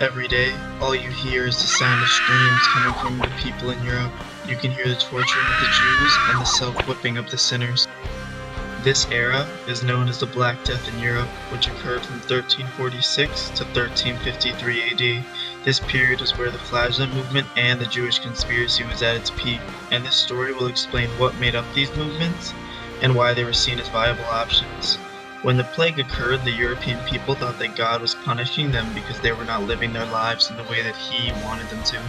Every day, all you hear is the sound of screams coming from the people in Europe. You can hear the torturing of the Jews and the self-whipping of the sinners. This era is known as the Black Death in Europe, which occurred from 1346 to 1353 AD. This period is where the Flagellant movement and the Jewish conspiracy was at its peak, and this story will explain what made up these movements and why they were seen as viable options. When the plague occurred, the European people thought that God was punishing them because they were not living their lives in the way that He wanted them to.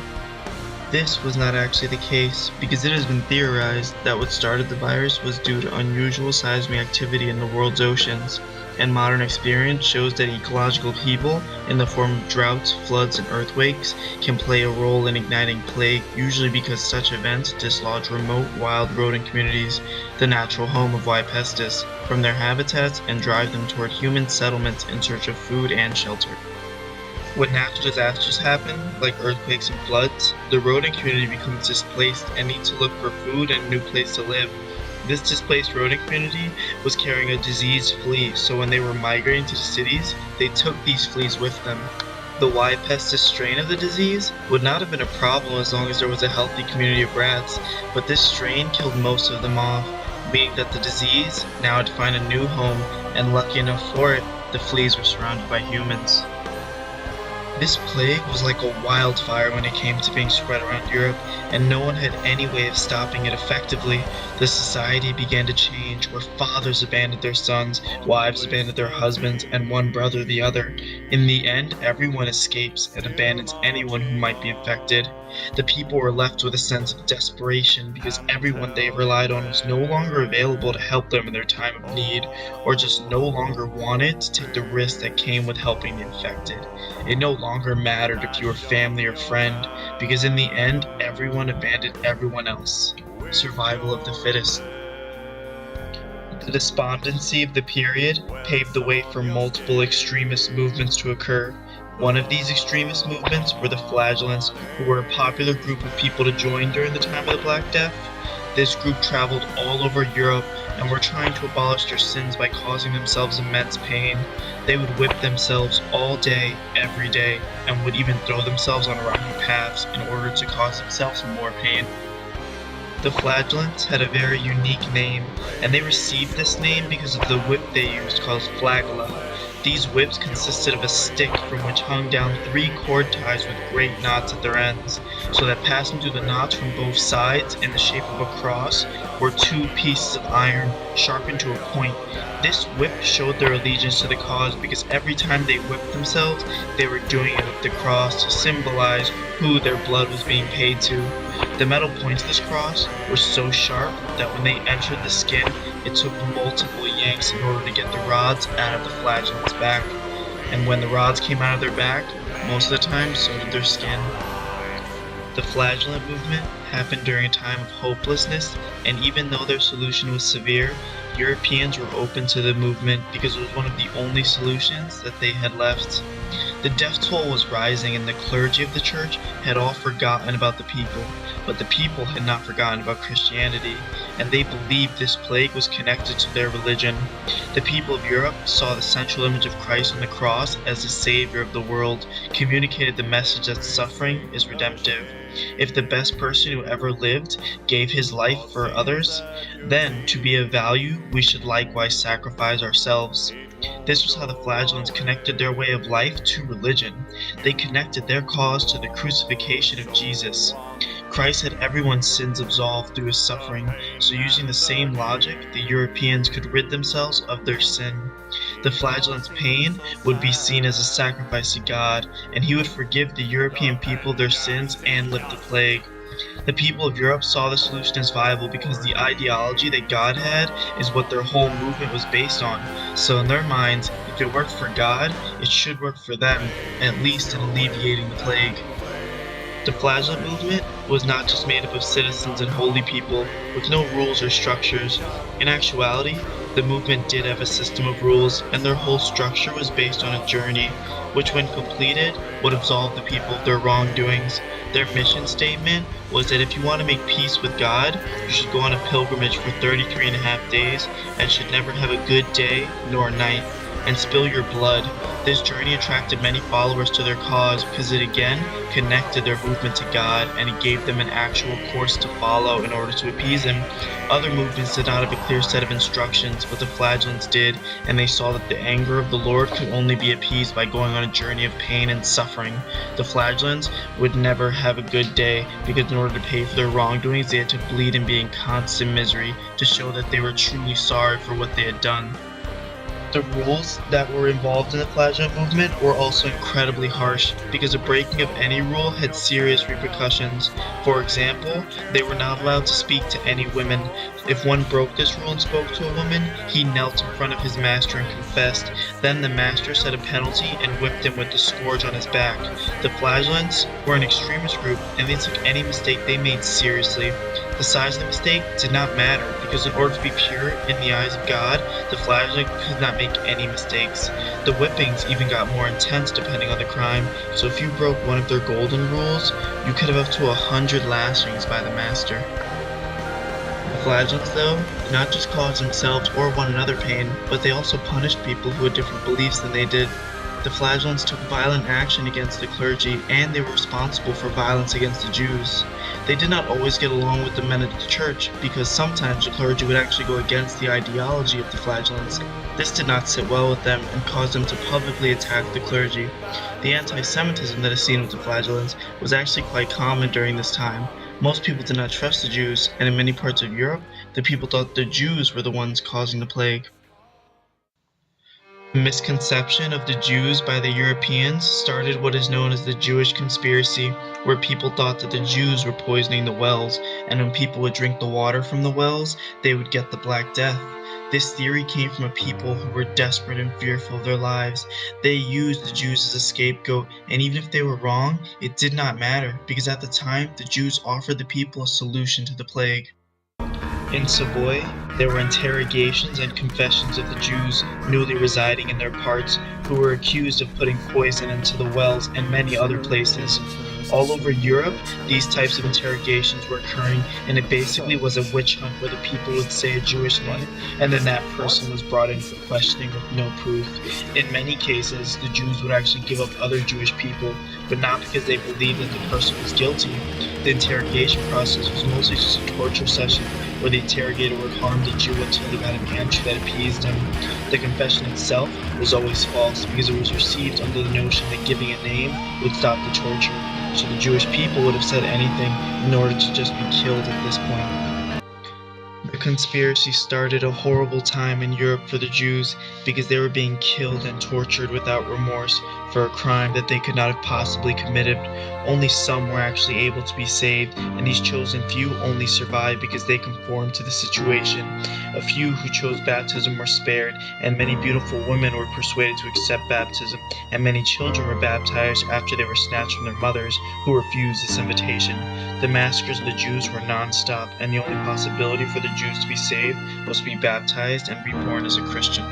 This was not actually the case, because it has been theorized that what started the virus was due to unusual seismic activity in the world's oceans, and modern experience shows that ecological upheaval in the form of droughts, floods, and earthquakes can play a role in igniting plague, usually because such events dislodge remote wild rodent communities, the natural home of Y. pestis, from their habitats and drive them toward human settlements in search of food and shelter. When natural disasters happen, like earthquakes and floods, the rodent community becomes displaced and needs to look for food and a new place to live. This displaced rodent community was carrying a diseased flea, so when they were migrating to the cities, they took these fleas with them. The Y. pestis strain of the disease would not have been a problem as long as there was a healthy community of rats, but this strain killed most of them off, meaning that the disease now had to find a new home, and lucky enough for it, the fleas were surrounded by humans. This plague was like a wildfire when it came to being spread around Europe, and no one had any way of stopping it effectively. The society began to change, where fathers abandoned their sons, wives abandoned their husbands, and one brother the other. In the end, everyone escapes and abandons anyone who might be infected. The people were left with a sense of desperation because everyone they relied on was no longer available to help them in their time of need, or just no longer wanted to take the risk that came with helping the infected. It no longer mattered if you were family or friend, because in the end, everyone abandoned everyone else. Survival of the fittest. The despondency of the period paved the way for multiple extremist movements to occur. One of these extremist movements were the Flagellants, who were a popular group of people to join during the time of the Black Death. This group traveled all over Europe and were trying to abolish their sins by causing themselves immense pain. They would whip themselves all day, every day, and would even throw themselves on rocky paths in order to cause themselves more pain. The Flagellants had a very unique name, and they received this name because of the whip they used called flagella. These whips consisted of a stick from which hung down 3 cord ties with great knots at their ends, so that passing through the knots from both sides in the shape of a cross were 2 pieces of iron sharpened to a point. This whip showed their allegiance to the cause because every time they whipped themselves, they were doing it with the cross to symbolize who their blood was being paid to. The metal points of this cross were so sharp that when they entered the skin, it took multiple yanks in order to get the rods out of the Flagellants' back. And when the rods came out of their back, most of the time so did their skin. The Flagellant movement happened during a time of hopelessness, and even though their solution was severe, Europeans were open to the movement because it was one of the only solutions that they had left. The death toll was rising, and the clergy of the church had all forgotten about the people, but the people had not forgotten about Christianity, and they believed this plague was connected to their religion. The people of Europe saw the central image of Christ on the cross as the Savior of the world, communicated the message that suffering is redemptive. If the best person who ever lived gave his life for others, then to be of value, we should likewise sacrifice ourselves. This was how the Flagellants connected their way of life to religion. They connected their cause to the crucifixion of Jesus. Christ had everyone's sins absolved through his suffering, so using the same logic, the Europeans could rid themselves of their sin. The Flagellants' pain would be seen as a sacrifice to God, and he would forgive the European people their sins and lift the plague. The people of Europe saw the solution as viable because the ideology that God had is what their whole movement was based on. So in their minds, if it worked for God, it should work for them, at least in alleviating the plague. The Flagellant movement was not just made up of citizens and holy people with no rules or structures. In actuality, the movement did have a system of rules, and their whole structure was based on a journey, which when completed would absolve the people of their wrongdoings. Their mission statement was that if you want to make peace with God, you should go on a pilgrimage for 33.5 days and should never have a good day nor night. and spill your blood. This journey attracted many followers to their cause because it again connected their movement to God, and it gave them an actual course to follow in order to appease Him. Other movements did not have a clear set of instructions, but the Flagellants did, and they saw that the anger of the Lord could only be appeased by going on a journey of pain and suffering. The Flagellants would never have a good day, because in order to pay for their wrongdoings, they had to bleed and be in constant misery to show that they were truly sorry for what they had done. The rules that were involved in the Flagellant movement were also incredibly harsh, because the breaking of any rule had serious repercussions. For example, they were not allowed to speak to any women. If one broke this rule and spoke to a woman, he knelt in front of his master and confessed. Then the master set a penalty and whipped him with the scourge on his back. The Flagellants were an extremist group, and they took any mistake they made seriously. The size of the mistake did not matter, because in order to be pure in the eyes of God, the Flagellant could not make any mistakes. The whippings even got more intense depending on the crime, so if you broke one of their golden rules, you could have up to 100 lashings by the master. The Flagellants, though, did not just cause themselves or one another pain, but they also punished people who had different beliefs than they did. The Flagellants took violent action against the clergy, and they were responsible for violence against the Jews. They did not always get along with the men of the church, because sometimes the clergy would actually go against the ideology of the Flagellants. This did not sit well with them and caused them to publicly attack the clergy. The anti-Semitism that is seen with the Flagellants was actually quite common during this time. Most people did not trust the Jews, and in many parts of Europe, the people thought the Jews were the ones causing the plague. The misconception of the Jews by the Europeans started what is known as the Jewish conspiracy, where people thought that the Jews were poisoning the wells, and when people would drink the water from the wells, they would get the Black Death. This theory came from a people who were desperate and fearful of their lives. They used the Jews as a scapegoat, and even if they were wrong, it did not matter, because at the time, the Jews offered the people a solution to the plague. In Savoy, there were interrogations and confessions of the Jews newly residing in their parts who were accused of putting poison into the wells and many other places. All over Europe, these types of interrogations were occurring, and it basically was a witch hunt where the people would say a Jewish name, and then that person was brought in for questioning with no proof. In many cases, the Jews would actually give up other Jewish people, but not because they believed that the person was guilty. The interrogation process was mostly just a torture session where the interrogator would harm the Jew until he got an answer that appeased him. The confession itself was always false because it was received under the notion that giving a name would stop the torture. So the Jewish people would have said anything in order to just be killed at this point. The conspiracy started a horrible time in Europe for the Jews because they were being killed and tortured without remorse for a crime that they could not have possibly committed. Only some were actually able to be saved, and these chosen few only survived because they conformed to the situation. A few who chose baptism were spared, and many beautiful women were persuaded to accept baptism, and many children were baptized after they were snatched from their mothers, who refused this invitation. The massacres of the Jews were non-stop, and the only possibility for the Jews to be saved was to be baptized and reborn as a Christian.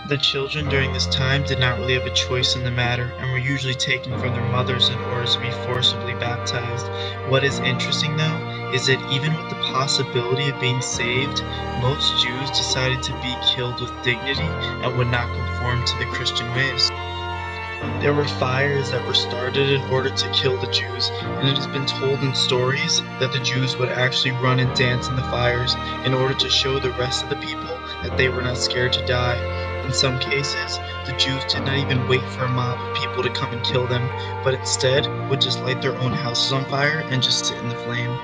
The children during this time did not really have a choice in the matter, and were usually taken from their mothers in order to be forcibly baptized. What is interesting though, is that even with the possibility of being saved, most Jews decided to be killed with dignity and would not conform to the Christian ways. There were fires that were started in order to kill the Jews, and it has been told in stories that the Jews would actually run and dance in the fires in order to show the rest of the people that they were not scared to die. In some cases, the Jews did not even wait for a mob of people to come and kill them, but instead would just light their own houses on fire and just sit in the flame.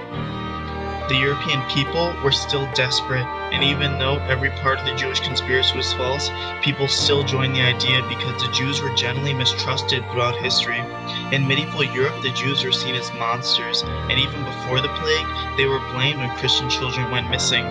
The European people were still desperate, and even though every part of the Jewish conspiracy was false, people still joined the idea because the Jews were generally mistrusted throughout history. In medieval Europe, the Jews were seen as monsters, and even before the plague, they were blamed when Christian children went missing.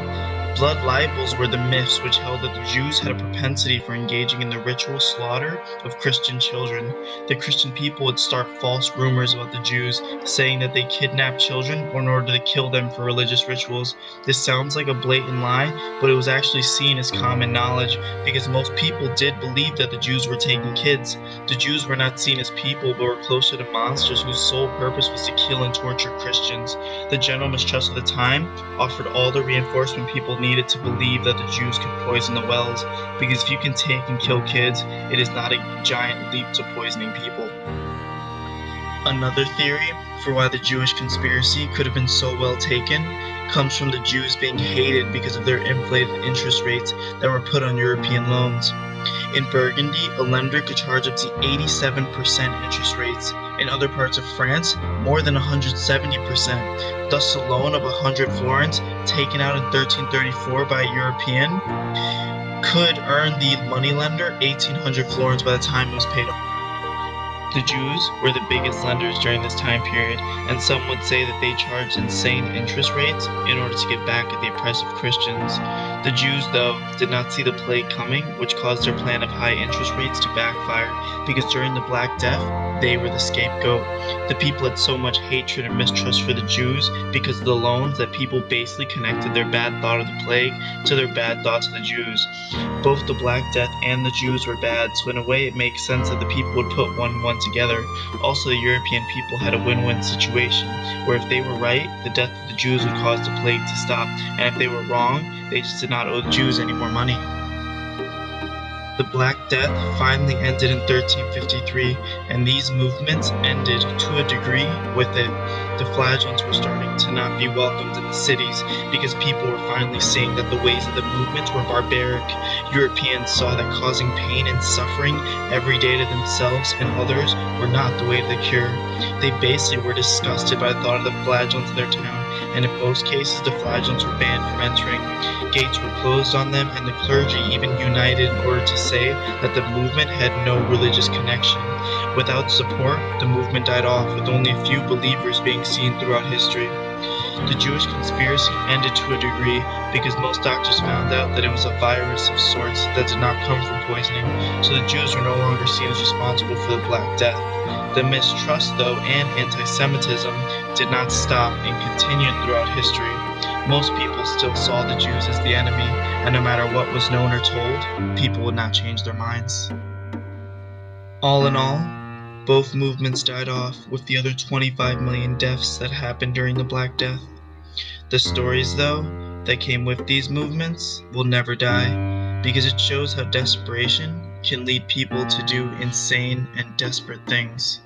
Blood libels were the myths which held that the Jews had a propensity for engaging in the ritual slaughter of Christian children. The Christian people would start false rumors about the Jews, saying that they kidnapped children in order to kill them for religious rituals. This sounds like a blatant lie, but it was actually seen as common knowledge, because most people did believe that the Jews were taking kids. The Jews were not seen as people, but were closer to monsters whose sole purpose was to kill and torture Christians. The general mistrust of the time offered all the reinforcement people needed needed to believe that the Jews could poison the wells, because if you can take and kill kids, it is not a giant leap to poisoning people. Another theory for why the Jewish conspiracy could have been so well taken comes from the Jews being hated because of their inflated interest rates that were put on European loans. In Burgundy, a lender could charge up to 87% interest rates. In other parts of France, more than 170%. Thus, a loan of 100 florins taken out in 1334 by a European could earn the moneylender 1,800 florins by the time it was paid off. The Jews were the biggest lenders during this time period, and some would say that they charged insane interest rates in order to get back at the oppressive Christians. The Jews, though, did not see the plague coming, which caused their plan of high interest rates to backfire, because during the Black Death, they were the scapegoat. The people had so much hatred and mistrust for the Jews because of the loans that people basically connected their bad thought of the plague to their bad thoughts of the Jews. Both the Black Death and the Jews were bad, so in a way it makes sense that the people would put one and one together. Also, the European people had a win-win situation, where if they were right, the death of the Jews would cause the plague to stop, and if they were wrong, they just did not owe the Jews any more money. The Black Death finally ended in 1353, and these movements ended to a degree with it. The flagellants were starting to not be welcomed in the cities because people were finally seeing that the ways of the movement were barbaric. Europeans saw that causing pain and suffering every day to themselves and others were not the way to the cure. They basically were disgusted by the thought of the flagellants in their town, and in most cases the flagellants were banned from entering. Gates were closed on them, and the clergy even united in order to say that the movement had no religious connection. Without support, the movement died off, with only a few believers being seen throughout history. The Jewish conspiracy ended to a degree because most doctors found out that it was a virus of sorts that did not come from poisoning, so the Jews were no longer seen as responsible for the Black Death. The mistrust, though, and anti-Semitism did not stop and continued throughout history. Most people still saw the Jews as the enemy, and no matter what was known or told, people would not change their minds. All in all, both movements died off, with the other 25 million deaths that happened during the Black Death. The stories, though, that came with these movements will never die, because it shows how desperation can lead people to do insane and desperate things.